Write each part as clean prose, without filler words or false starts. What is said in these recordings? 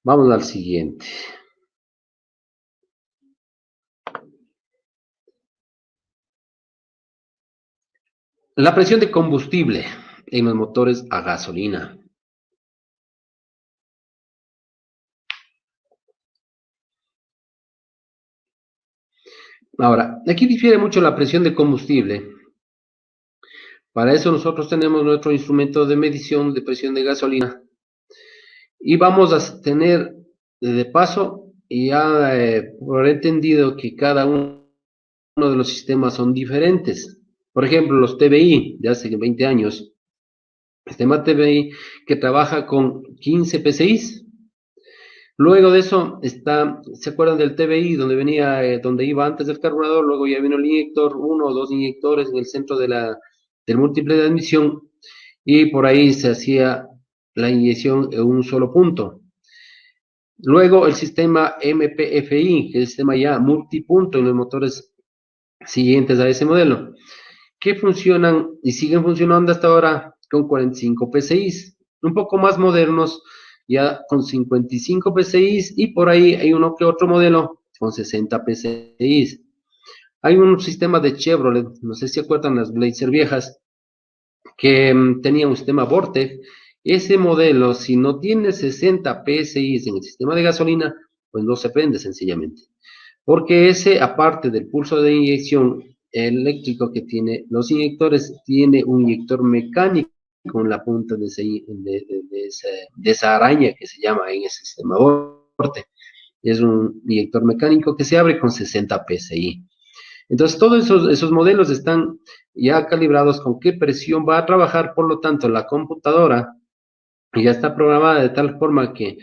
Vamos al siguiente. La presión de combustible en los motores a gasolina. Ahora, aquí difiere mucho la presión de combustible. Para eso nosotros tenemos nuestro instrumento de medición de presión de gasolina y vamos a tener de paso ya por entendido que cada uno de los sistemas son diferentes. Por ejemplo, los TBI de hace 20 años, sistema TBI que trabaja con 15 PCIs. Luego de eso está, ¿se acuerdan del TBI donde venía, donde iba antes del carburador? Luego ya vino el inyector, uno o dos inyectores en el centro del múltiple de admisión y por ahí se hacía la inyección en un solo punto. Luego el sistema MPFI, que es el sistema ya multipunto en los motores siguientes a ese modelo, que funcionan y siguen funcionando hasta ahora con 45 PCIs, un poco más modernos, ya con 55 PCIs y por ahí hay uno que otro modelo con 60 PCIs. Hay un sistema de Chevrolet, no sé si acuerdan las Blazer viejas, que tenía un sistema Vortec. Ese modelo, si no tiene 60 PSI en el sistema de gasolina, pues no se prende sencillamente. Porque ese, aparte del pulso de inyección eléctrico que tiene los inyectores, tiene un inyector mecánico en la punta de esa araña que se llama en ese sistema Vortec. Es un inyector mecánico que se abre con 60 PSI. Entonces, todos esos modelos están ya calibrados con qué presión va a trabajar, por lo tanto, la computadora ya está programada de tal forma que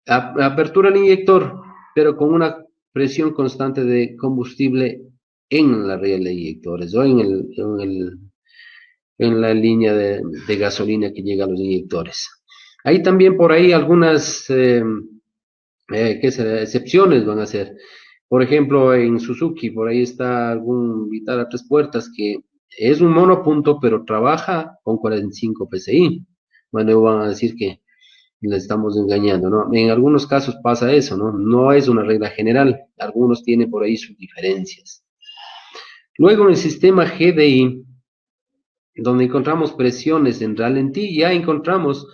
apertura el inyector, pero con una presión constante de combustible en la riel de inyectores o en la línea de gasolina que llega a los inyectores. Hay también por ahí algunas ¿qué será? Excepciones van a ser. Por ejemplo, en Suzuki, por ahí está algún Vitara tres puertas que es un monopunto, pero trabaja con 45 PSI. Bueno, van a decir que le estamos engañando, ¿no? En algunos casos pasa eso, ¿no? No es una regla general. Algunos tienen por ahí sus diferencias. Luego en el sistema GDI, donde encontramos presiones en ralentí, ya encontramos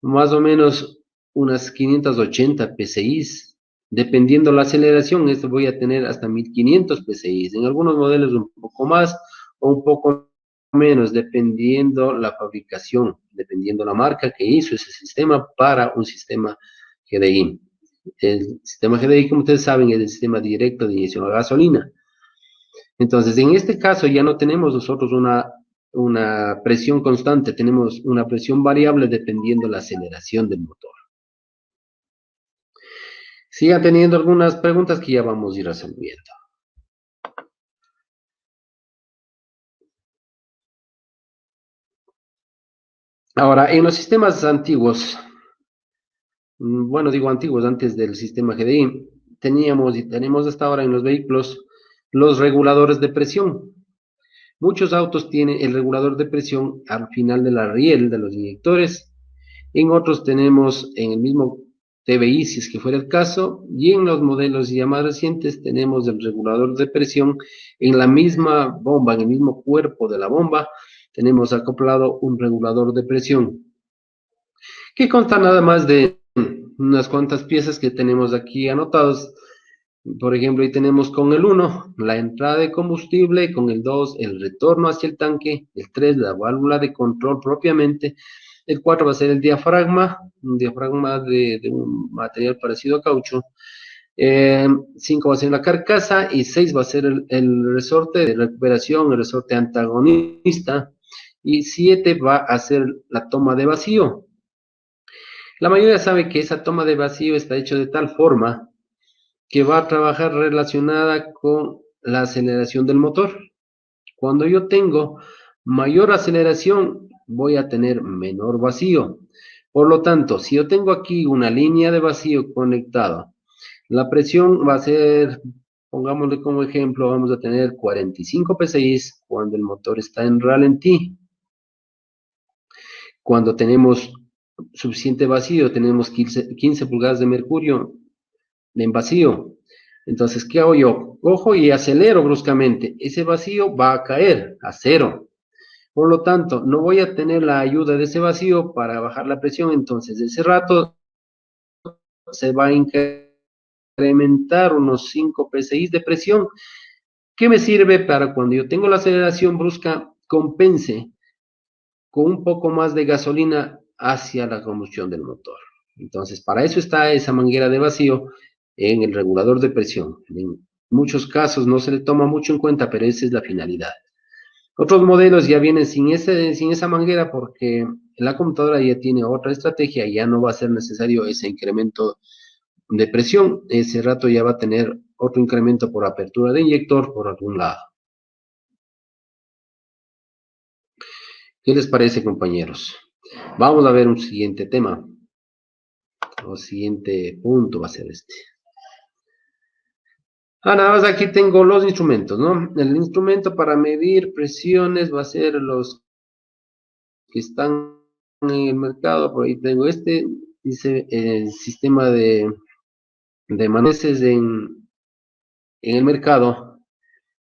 más o menos unas 580 PSIs. Dependiendo la aceleración, esto voy a tener hasta 1500 PSIs. En algunos modelos un poco más o un poco menos, dependiendo la fabricación, dependiendo la marca que hizo ese sistema para un sistema GDI. El sistema GDI, como ustedes saben, es el sistema directo de inyección a gasolina. Entonces, en este caso ya no tenemos nosotros una presión constante, tenemos una presión variable dependiendo la aceleración del motor. Sigan teniendo algunas preguntas que ya vamos a ir resolviendo. Ahora, en los sistemas antiguos, bueno, digo antiguos, antes del sistema GDI, teníamos y tenemos hasta ahora en los vehículos los reguladores de presión. Muchos autos tienen el regulador de presión al final de la riel de los inyectores. En otros tenemos en el mismo TBI, si es que fuera el caso, y en los modelos ya más recientes tenemos el regulador de presión en la misma bomba, en el mismo cuerpo de la bomba, tenemos acoplado un regulador de presión, que consta nada más de unas cuantas piezas que tenemos aquí anotados. Por ejemplo, ahí tenemos con el 1 la entrada de combustible, con el 2 el retorno hacia el tanque, el 3 la válvula de control propiamente, el 4 va a ser el diafragma, un diafragma de un material parecido a caucho, 5 va a ser la carcasa y 6 va a ser el resorte de recuperación, el resorte antagonista y 7 va a ser la toma de vacío. La mayoría sabe que esa toma de vacío está hecho de tal forma que va a trabajar relacionada con la aceleración del motor. Cuando yo tengo mayor aceleración, voy a tener menor vacío. Por lo tanto, si yo tengo aquí una línea de vacío conectada, la presión va a ser, pongámosle como ejemplo, vamos a tener 45 PSI cuando el motor está en ralentí. Cuando tenemos suficiente vacío, tenemos 15 pulgadas de mercurio en vacío. Entonces, ¿qué hago yo? Cojo y acelero bruscamente. Ese vacío va a caer a cero. Por lo tanto, no voy a tener la ayuda de ese vacío para bajar la presión. Entonces, ese rato se va a incrementar unos 5 psi de presión, que me sirve para cuando yo tengo la aceleración brusca, compense con un poco más de gasolina hacia la combustión del motor. Entonces, para eso está esa manguera de vacío en el regulador de presión. En muchos casos no se le toma mucho en cuenta, pero esa es la finalidad. Otros modelos ya vienen sin esa manguera porque la computadora ya tiene otra estrategia y ya no va a ser necesario ese incremento de presión. Ese rato ya va a tener otro incremento por apertura de inyector por algún lado. ¿Qué les parece, compañeros? Vamos a ver un siguiente tema. El siguiente punto va a ser este. Nada más aquí tengo los instrumentos, ¿no? El instrumento para medir presiones va a ser los que están en el mercado. Por ahí tengo este, dice el sistema de maneces en el mercado.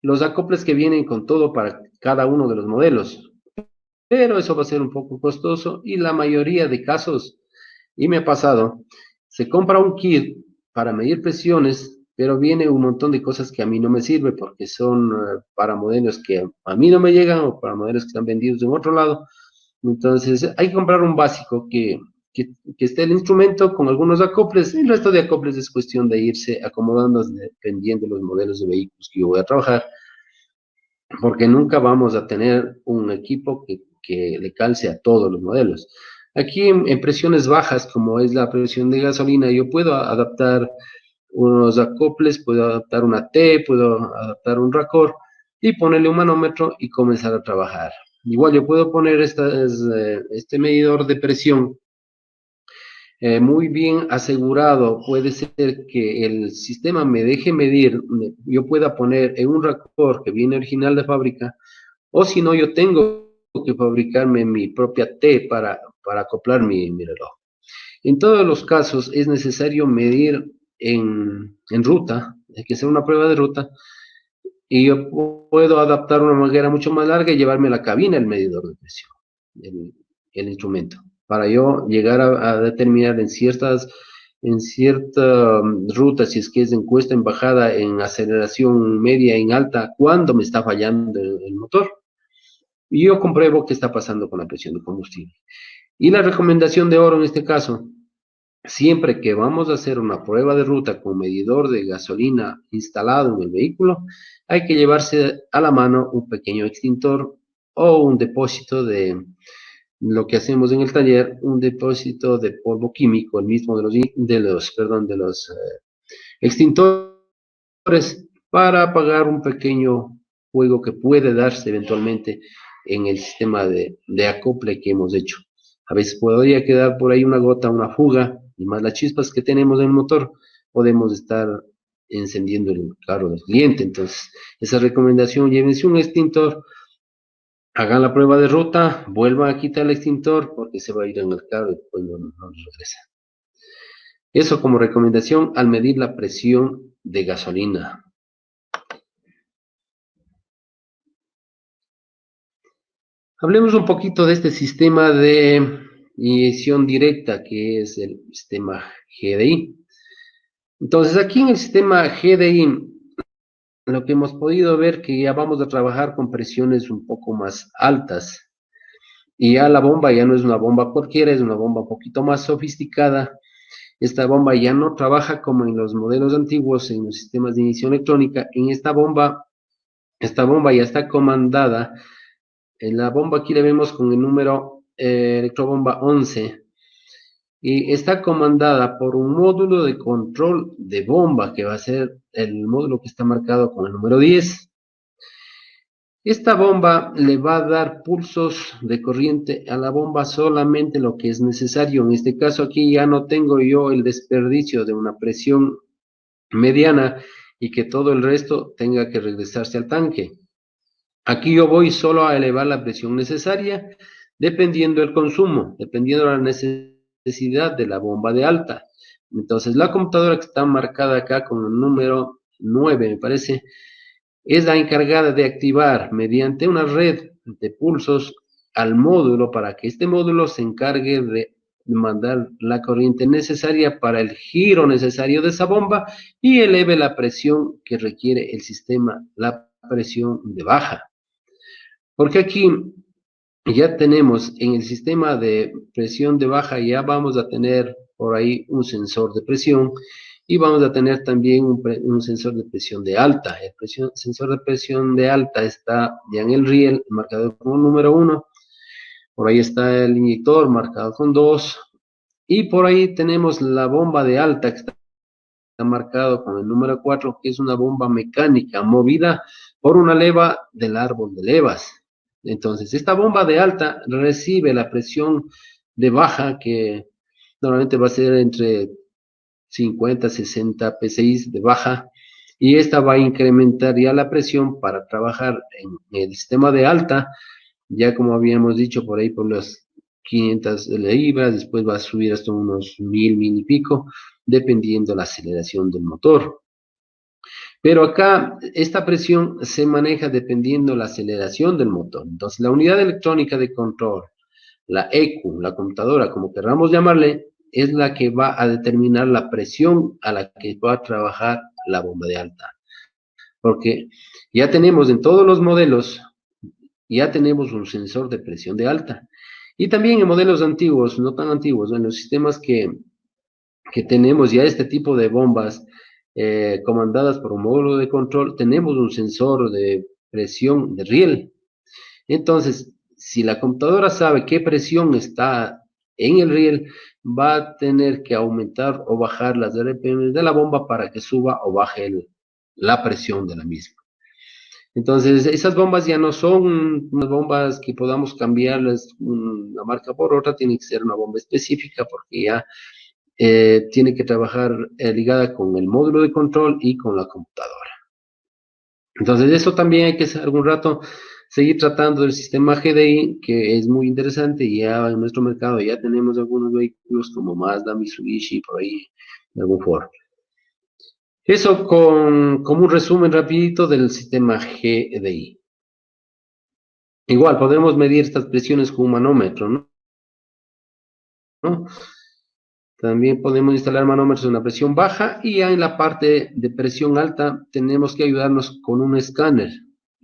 Los acoples que vienen con todo para cada uno de los modelos. Pero eso va a ser un poco costoso y la mayoría de casos, y me ha pasado, se compra un kit para medir presiones, pero viene un montón de cosas que a mí no me sirve porque son para modelos que a mí no me llegan o para modelos que están vendidos en otro lado. Entonces hay que comprar un básico que esté el instrumento con algunos acoples. El resto de acoples es cuestión de irse acomodando dependiendo de los modelos de vehículos que yo voy a trabajar, porque nunca vamos a tener un equipo que le calce a todos los modelos. Aquí en presiones bajas, como es la presión de gasolina, yo puedo adaptar unos acoples, puedo adaptar una T, puedo adaptar un racor y ponerle un manómetro y comenzar a trabajar. Igual yo puedo poner este medidor de presión muy bien asegurado. Puede ser que el sistema me deje medir, yo pueda poner en un racor que viene original de fábrica, o si no, yo tengo que fabricarme mi propia T para acoplar mi reloj. En todos los casos es necesario medir en ruta, hay que hacer una prueba de ruta, y yo puedo adaptar una manguera mucho más larga y llevarme a la cabina el medidor de presión, el instrumento, para yo llegar a determinar en cierta ruta, si es que es en cuesta, en bajada, en aceleración media, en alta, cuándo me está fallando el motor. Y yo compruebo qué está pasando con la presión de combustible. Y la recomendación de oro en este caso, siempre que vamos a hacer una prueba de ruta con medidor de gasolina instalado en el vehículo, hay que llevarse a la mano un pequeño extintor o un depósito de lo que hacemos en el taller, un depósito de polvo químico, el mismo de los extintores, para apagar un pequeño fuego que puede darse eventualmente en el sistema de acople que hemos hecho. A veces podría quedar por ahí una gota, una fuga, y más las chispas que tenemos en el motor, podemos estar encendiendo el carro del cliente. Entonces, esa recomendación, llévense un extintor, hagan la prueba de ruta, vuelvan a quitar el extintor porque se va a ir en el carro y después no regresa. Eso como recomendación al medir la presión de gasolina. Hablemos un poquito de este sistema de inyección directa que es el sistema GDI. Entonces, aquí en el sistema GDI, lo que hemos podido ver que ya vamos a trabajar con presiones un poco más altas. Y ya la bomba ya no es una bomba cualquiera, es una bomba un poquito más sofisticada. Esta bomba ya no trabaja como en los modelos antiguos, en los sistemas de inyección electrónica. En esta bomba ya está comandada. En la bomba aquí le vemos con el número electrobomba 11. Y está comandada por un módulo de control de bomba, que va a ser el módulo que está marcado con el número 10. Esta bomba le va a dar pulsos de corriente a la bomba solamente lo que es necesario. En este caso aquí ya no tengo yo el desperdicio de una presión mediana y que todo el resto tenga que regresarse al tanque. Aquí yo voy solo a elevar la presión necesaria dependiendo del consumo, dependiendo de la necesidad necesidad de la bomba de alta. Entonces, la computadora que está marcada acá con el número 9, me parece, es la encargada de activar mediante una red de pulsos al módulo para que este módulo se encargue de mandar la corriente necesaria para el giro necesario de esa bomba y eleve la presión que requiere el sistema, la presión de baja. Porque aquí ya tenemos en el sistema de presión de baja, ya vamos a tener por ahí un sensor de presión y vamos a tener también un sensor de presión de alta. El sensor de presión de alta está ya en el riel, marcado como número 1. Por ahí está el inyector marcado con 2. Y por ahí tenemos la bomba de alta que está marcado con el número 4, que es una bomba mecánica movida por una leva del árbol de levas. Entonces, esta bomba de alta recibe la presión de baja, que normalmente va a ser entre 50 60 PSI de baja, y esta va a incrementar ya la presión para trabajar en el sistema de alta, ya como habíamos dicho, por ahí por las 500 libras, después va a subir hasta unos 1000 y pico, dependiendo la aceleración del motor. Pero acá esta presión se maneja dependiendo la aceleración del motor. Entonces, la unidad electrónica de control, la ECU, la computadora, como queramos llamarle, es la que va a determinar la presión a la que va a trabajar la bomba de alta. Porque ya tenemos en todos los modelos, ya tenemos un sensor de presión de alta. Y también en modelos antiguos, no tan antiguos, en los sistemas que tenemos ya este tipo de bombas comandadas por un módulo de control, tenemos un sensor de presión de riel. Entonces, si la computadora sabe qué presión está en el riel, va a tener que aumentar o bajar las RPM de la bomba para que suba o baje la presión de la misma. Entonces, esas bombas ya no son unas bombas que podamos cambiarlas una marca por otra, tiene que ser una bomba específica porque ya tiene que trabajar ligada con el módulo de control y con la computadora. Entonces, eso también hay que algún rato seguir tratando del sistema GDI, que es muy interesante, y ya en nuestro mercado ya tenemos algunos vehículos como Mazda, Mitsubishi, por ahí, de algún Ford. Eso como un resumen rapidito del sistema GDI. Igual, podemos medir estas presiones con un manómetro, ¿no? También podemos instalar manómetros en la presión baja y ya en la parte de presión alta tenemos que ayudarnos con un escáner.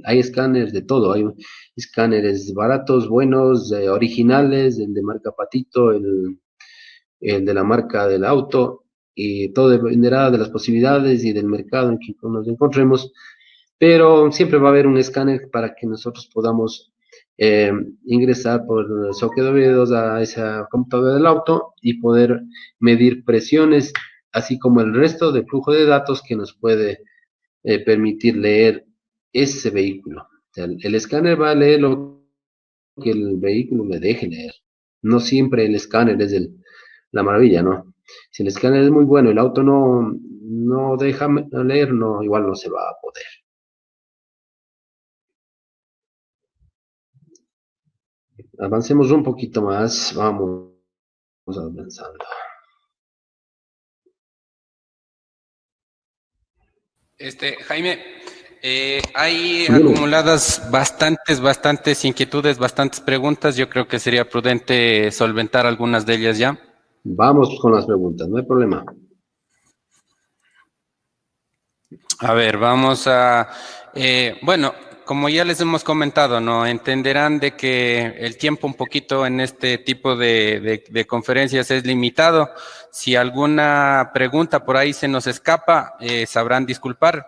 Hay escáneres de todo, hay escáneres baratos, buenos, originales, el de marca Patito, el de la marca del auto, y todo dependerá de las posibilidades y del mercado en que nos encontremos, pero siempre va a haber un escáner para que nosotros podamos ingresar por el socket W2 a esa computadora del auto y poder medir presiones, así como el resto del flujo de datos que nos puede permitir leer ese vehículo. O sea, el escáner va a leer lo que el vehículo le deje leer. No siempre el escáner es la maravilla, ¿no? Si el escáner es muy bueno y el auto no deja leer, no, igual no se va a poder. Avancemos un poquito más, vamos avanzando. Jaime, hay acumuladas bastantes inquietudes, bastantes preguntas. Yo creo que sería prudente solventar algunas de ellas ya. Vamos con las preguntas, no hay problema. A ver, vamos a... bueno, como ya les hemos comentado, ¿no? Entenderán de que el tiempo un poquito en este tipo de conferencias es limitado. Si alguna pregunta por ahí se nos escapa, sabrán disculpar.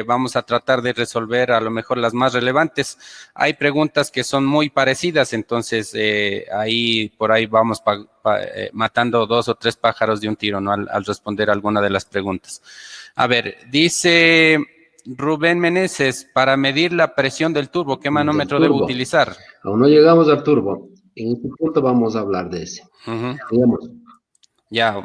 Vamos a tratar de resolver a lo mejor las más relevantes. Hay preguntas que son muy parecidas, entonces por ahí vamos matando 2 o 3 pájaros de un tiro, ¿no? Al responder alguna de las preguntas. A ver, dice Rubén Meneses, para medir la presión del turbo, ¿qué manómetro debo utilizar? Aún no llegamos al turbo. En este punto vamos a hablar de ese. Uh-huh. Digamos. Ya,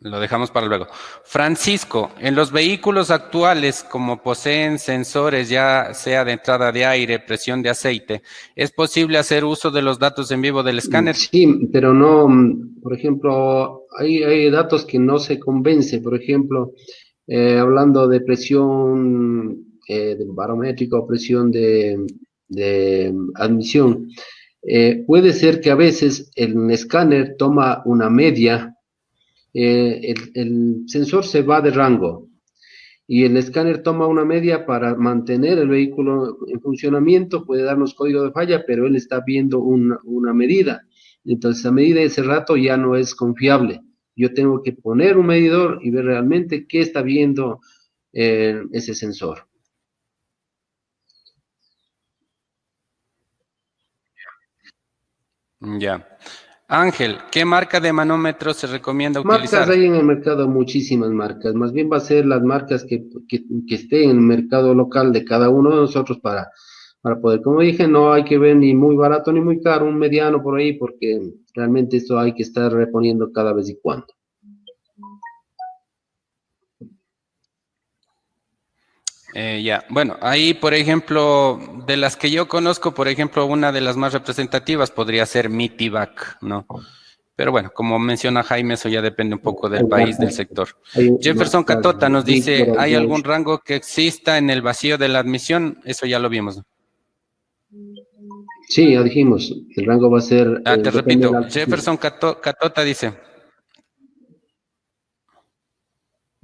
Lo dejamos para luego. Francisco, en los vehículos actuales, como poseen sensores ya sea de entrada de aire, presión de aceite, ¿es posible hacer uso de los datos en vivo del escáner? Sí, pero no, por ejemplo, hay datos que no se convence, por ejemplo, hablando de presión del barométrico, presión de admisión. Puede ser que a veces el escáner toma una media, el sensor se va de rango y el escáner toma una media para mantener el vehículo en funcionamiento, puede darnos código de falla, pero él está viendo una medida. Entonces, a medida de ese rato ya no es confiable. Yo tengo que poner un medidor y ver realmente qué está viendo ese sensor. Ya. Ángel, ¿qué marca de manómetro se recomienda Marcas utilizar? hay en el mercado, muchísimas marcas. Más bien va a ser las marcas que estén en el mercado local de cada uno de nosotros para poder, como dije, no hay que ver ni muy barato ni muy caro, un mediano por ahí, porque realmente esto hay que estar reponiendo cada vez y cuando. Ya, bueno, ahí, por ejemplo, de las que yo conozco, por ejemplo, una de las más representativas podría ser Mitivac, ¿no? Pero bueno, como menciona Jaime, eso ya depende un poco del Hay país, del marcas, sector. hay Jefferson marcas Catota nos dice, Victor, ¿hay algún Bosch. rango que exista en el vacío de la admisión? Eso ya lo vimos, ¿no? Sí, ya dijimos, el rango va a ser, Te depende de repito, la altitud. Jefferson Catota dice,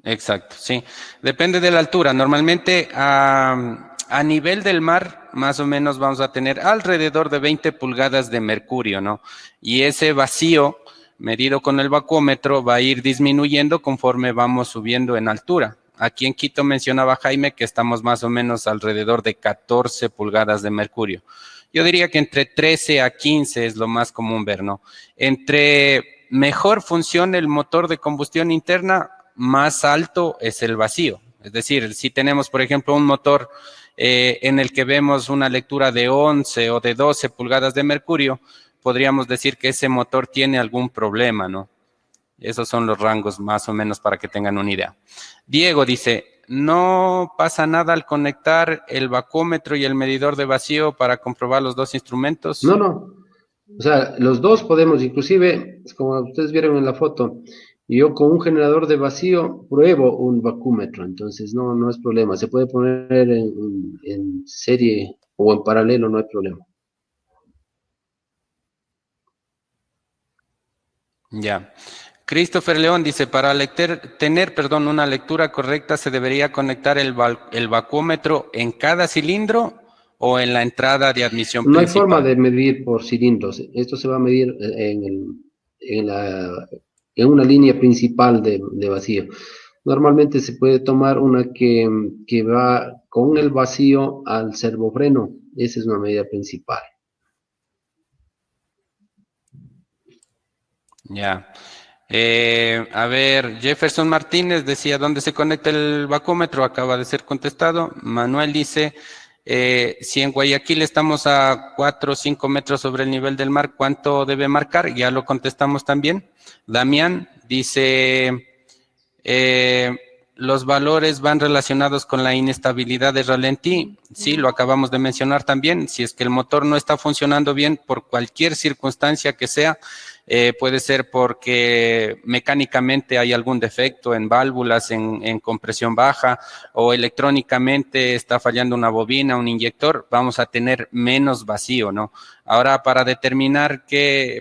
exacto, sí. Depende de la altura. Normalmente a nivel del mar, más o menos vamos a tener alrededor de 20 pulgadas de mercurio, ¿no? Y ese vacío, medido con el vacuómetro, va a ir disminuyendo conforme vamos subiendo en altura. Aquí en Quito mencionaba Jaime que estamos más o menos alrededor de 14 pulgadas de mercurio. Yo diría que entre 13 a 15 es lo más común ver, ¿no? Entre mejor funcione el motor de combustión interna, más alto es el vacío. Es decir, si tenemos, por ejemplo, un motor en el que vemos una lectura de 11 o de 12 pulgadas de mercurio, podríamos decir que ese motor tiene algún problema, ¿no? Esos son los rangos más o menos para que tengan una idea. Diego dice, no pasa nada al conectar el vacúmetro y el medidor de vacío para comprobar los dos instrumentos. No, no. O sea, los dos podemos, inclusive, como ustedes vieron en la foto, yo con un generador de vacío pruebo un vacúmetro, entonces no es problema. Se puede poner en serie o en paralelo, no hay problema. Ya. Christopher León dice, para tener una lectura correcta, ¿se debería conectar el vacúmetro en cada cilindro o en la entrada de admisión No hay forma principal? de medir por cilindros. Esto se va a medir en una línea principal de vacío. Normalmente se puede tomar una que va con el vacío al servofreno. Esa es una medida principal. Ya. A ver, Jefferson Martínez decía, ¿dónde se conecta el vacúmetro? Acaba de ser contestado. Manuel dice, si en Guayaquil estamos a 4 o 5 metros sobre el nivel del mar, ¿cuánto debe marcar? Ya lo contestamos también. Damián dice, los valores van relacionados con la inestabilidad de ralentí. Sí, lo acabamos de mencionar también. Si es que el motor no está funcionando bien por cualquier circunstancia que sea, puede ser porque mecánicamente hay algún defecto en válvulas, en compresión baja, o electrónicamente está fallando una bobina, un inyector, vamos a tener menos vacío, ¿no? Ahora, para determinar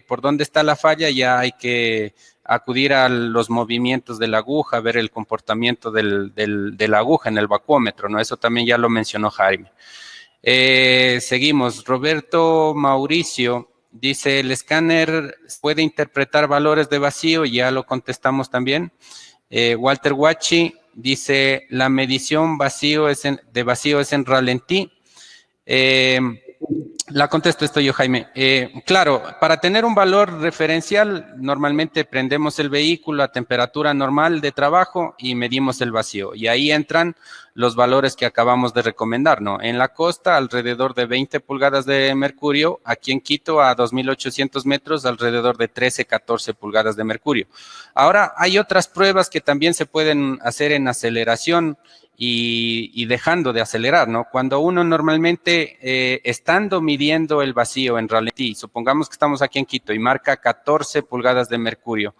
por dónde está la falla, ya hay que acudir a los movimientos de la aguja, ver el comportamiento de la aguja en el vacuómetro, ¿no? Eso también ya lo mencionó Jaime. Seguimos. Roberto Mauricio dice, ¿el escáner puede interpretar valores de vacío? Ya lo contestamos también. Walter Huachi dice, la medición de vacío es en ralentí. La contesto esto yo, Jaime. Claro, para tener un valor referencial, normalmente prendemos el vehículo a temperatura normal de trabajo y medimos el vacío. Y ahí entran los valores que acabamos de recomendar, ¿no? En la costa, alrededor de 20 pulgadas de mercurio. Aquí en Quito, a 2.800 metros, alrededor de 13, 14 pulgadas de mercurio. Ahora, hay otras pruebas que también se pueden hacer en aceleración y dejando de acelerar, ¿no? Cuando uno normalmente, estando midiendo el vacío en ralentí, supongamos que estamos aquí en Quito y marca 14 pulgadas de mercurio,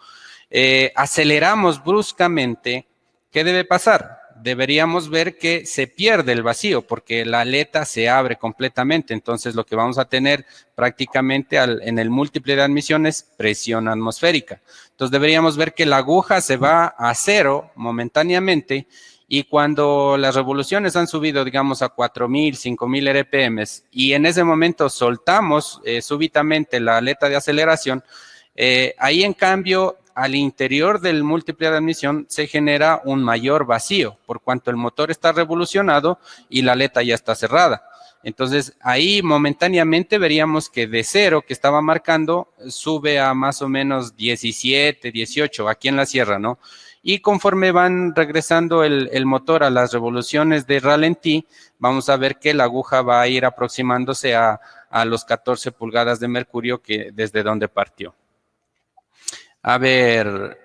aceleramos bruscamente, ¿qué debe pasar? Deberíamos ver que se pierde el vacío porque la aleta se abre completamente. Entonces, lo que vamos a tener prácticamente en el múltiple de admisión es presión atmosférica. Entonces, deberíamos ver que la aguja se va a cero momentáneamente y cuando las revoluciones han subido, digamos, a 4.000, 5.000 RPMs y en ese momento soltamos súbitamente la aleta de aceleración, ahí en cambio, al interior del múltiple de admisión se genera un mayor vacío, por cuanto el motor está revolucionado y la aleta ya está cerrada. Entonces, ahí momentáneamente veríamos que de 0 que estaba marcando sube a más o menos 17, 18 aquí en la sierra, ¿no? Y conforme van regresando el motor a las revoluciones de ralentí, vamos a ver que la aguja va a ir aproximándose a los 14 pulgadas de mercurio que desde donde partió. A ver,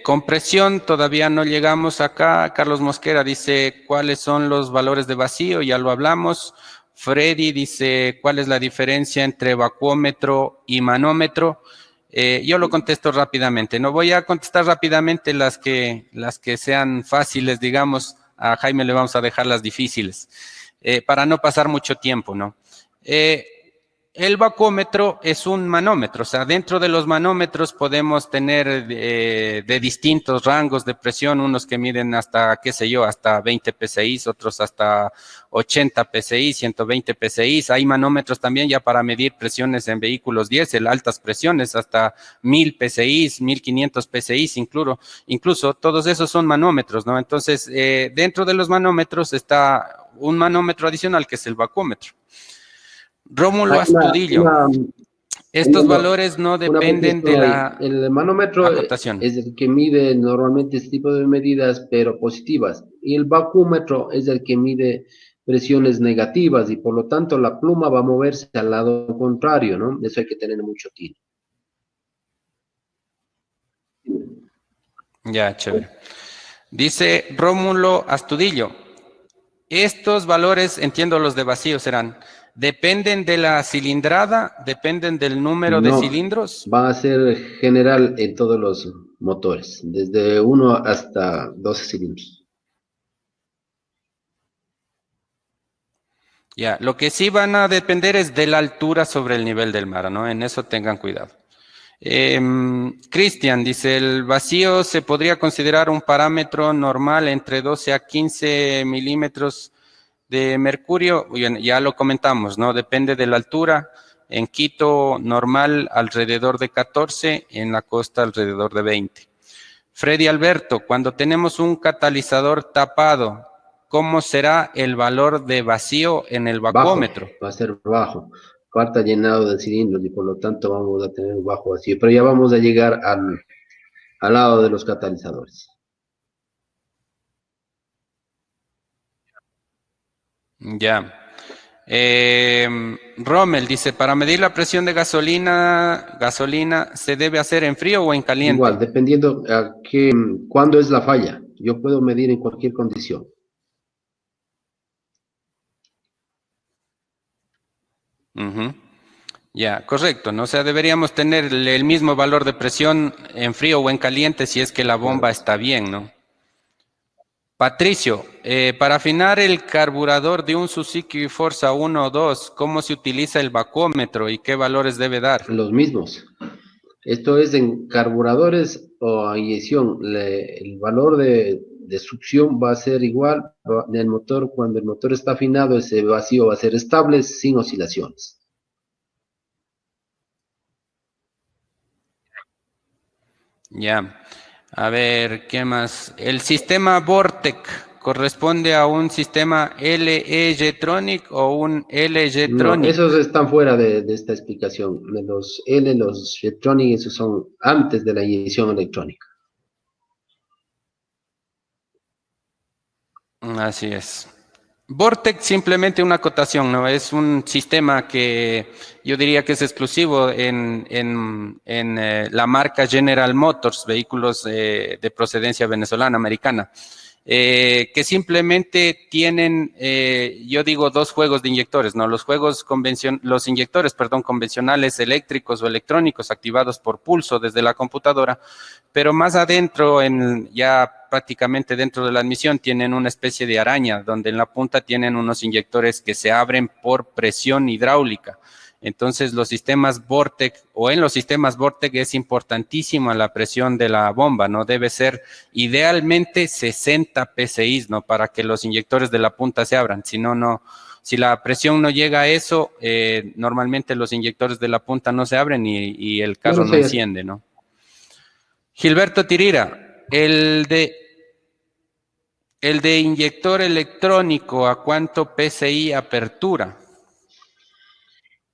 compresión, todavía no llegamos acá. Carlos Mosquera dice, ¿cuáles son los valores de vacío? Ya lo hablamos. Freddy dice, ¿cuál es la diferencia entre vacuómetro y manómetro? Yo lo contesto rápidamente. No voy a contestar rápidamente las que sean fáciles, digamos. A Jaime le vamos a dejar las difíciles, para no pasar mucho tiempo, ¿no? El vacuómetro es un manómetro, o sea, dentro de los manómetros podemos tener de distintos rangos de presión, unos que miden hasta, qué sé yo, hasta 20 PSI, otros hasta 80 PSI, 120 PSI. Hay manómetros también ya para medir presiones en vehículos diésel, altas presiones, hasta 1.000 PSI, 1.500 PSI, incluso todos esos son manómetros, ¿no? Entonces, dentro de los manómetros está un manómetro adicional que es el vacuómetro. Rómulo Hay Astudillo. Estos valores no una dependen de petición ahí. la El manómetro acotación. es el que mide normalmente este tipo de medidas, pero positivas. Y el vacúmetro es el que mide presiones negativas y por lo tanto la pluma va a moverse al lado contrario, ¿no? Eso hay que tener mucho tino. Ya, chévere. Dice Rómulo Astudillo. Estos valores, entiendo los de vacío serán, ¿dependen de la cilindrada? ¿Dependen del número de No, cilindros? va a ser general en todos los motores, desde 1 hasta 12 cilindros. Ya, lo que sí van a depender es de la altura sobre el nivel del mar, ¿no? En eso tengan cuidado. Cristian dice, el vacío se podría considerar un parámetro normal entre 12 a 15 milímetros de mercurio. Ya lo comentamos, ¿no? Depende de la altura. En Quito, normal alrededor de 14, en la costa alrededor de 20. Freddy Alberto, cuando tenemos un catalizador tapado, ¿cómo será el valor de vacío en el Bajo, vacuómetro? va a ser bajo. Falta llenado de cilindros y por lo tanto vamos a tener un bajo vacío. Pero ya vamos a llegar al lado de los catalizadores. Ya. Rommel dice, para medir la presión de gasolina, ¿se debe hacer en frío o en Igual, caliente? dependiendo cuándo es la falla. Yo puedo medir en cualquier condición. Ujú. Ya, correcto, ¿no? O sea, deberíamos tener el mismo valor de presión en frío o en caliente si es que la bomba Claro. está bien, ¿no? Patricio, para afinar el carburador de un Suzuki Forza 1 o 2, ¿cómo se utiliza el vacuómetro y qué valores debe dar? Los mismos. Esto es en carburadores o a inyección. El valor de succión va a ser igual en el motor. Cuando el motor está afinado, ese vacío va a ser estable sin oscilaciones. Ya, a ver, ¿qué más? El sistema Vortec, corresponde a un sistema LE-Jetronic o un No, L-Jetronic. esos están fuera de esta explicación. Los Jetronic, esos son antes de la inyección electrónica. Así es. Vortex, simplemente una acotación, ¿no? Es un sistema que yo diría que es exclusivo en la marca General Motors, vehículos de procedencia venezolana, americana, que simplemente tienen, yo digo, dos juegos de inyectores, ¿no? Los inyectores, perdón, convencionales eléctricos o electrónicos activados por pulso desde la computadora, pero más adentro, ya prácticamente dentro de la admisión, tienen una especie de araña, donde en la punta tienen unos inyectores que se abren por presión hidráulica. Entonces, los sistemas Vortec, o en los sistemas Vortec es importantísima la presión de la bomba, ¿no? Debe ser idealmente 60 PSI, ¿no? Para que los inyectores de la punta se abran. Si no, no. Si la presión no llega a eso, normalmente los inyectores de la punta no se abren y el Yo carro no no sé. enciende, ¿no? Gilberto Tirira, el de inyector electrónico, ¿a cuánto PSI apertura?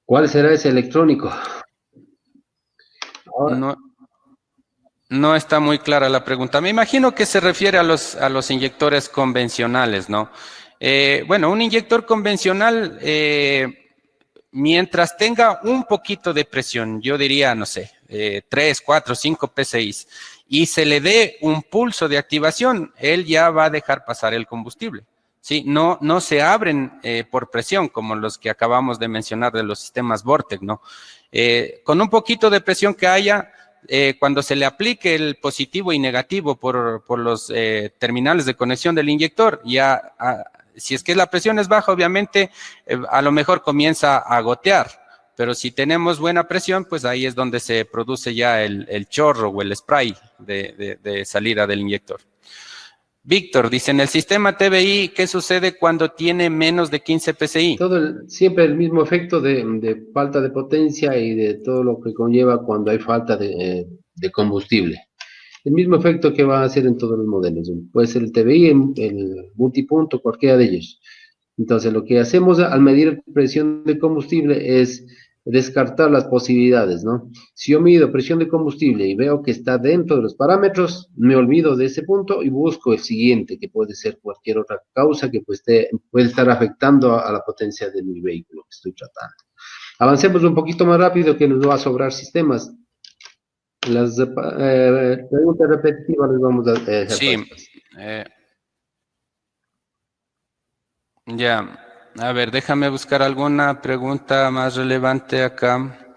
¿Cuál será ese electrónico? Ahora, No, no está muy clara la pregunta. Me imagino que se refiere a los inyectores convencionales, ¿no? Bueno, un inyector convencional, mientras tenga un poquito de presión, yo diría, no sé, 3, 4, 5 PSI, y se le dé un pulso de activación, él ya va a dejar pasar el combustible. ¿Sí? No se abren por presión, como los que acabamos de mencionar de los sistemas Vortec, ¿no? Con un poquito de presión que haya, cuando se le aplique el positivo y negativo por los terminales de conexión del inyector, ya si es que la presión es baja, obviamente a lo mejor comienza a gotear, pero si tenemos buena presión, pues ahí es donde se produce ya el chorro o el spray de salida del inyector. Víctor dice, en el sistema TBI, ¿qué sucede cuando tiene menos de 15 PSI? siempre el mismo efecto de falta de potencia y de todo lo que conlleva cuando hay falta de combustible. El mismo efecto que va a hacer en todos los modelos. Puede ser el TBI, el multipunto, cualquiera de ellos. Entonces, lo que hacemos al medir presión de combustible es descartar las posibilidades, ¿no? Si yo mido presión de combustible y veo que está dentro de los parámetros, me olvido de ese punto y busco el siguiente, que puede ser cualquier otra causa que puede estar afectando a la potencia de mi vehículo que estoy tratando. Avancemos un poquito más rápido que nos va a sobrar sistemas. Las preguntas repetitivas les vamos a dejar Sí, ya. A ver, déjame buscar alguna pregunta más relevante acá.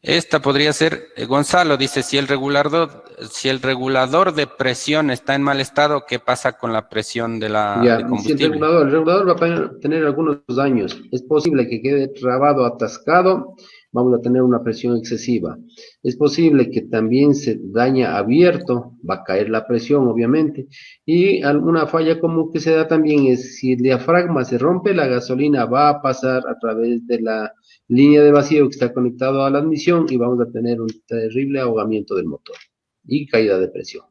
Esta podría ser, Gonzalo dice, si el regulador de presión está en mal estado, ¿qué pasa con la presión de Ya, si combustible? el regulador va a tener algunos daños. Es posible que quede trabado, atascado, vamos a tener una presión excesiva. Es posible que también se daña abierto, va a caer la presión, obviamente. Y alguna falla común que se da también es si el diafragma se rompe, la gasolina va a pasar a través de la línea de vacío que está conectado a la admisión y vamos a tener un terrible ahogamiento del motor y caída de presión.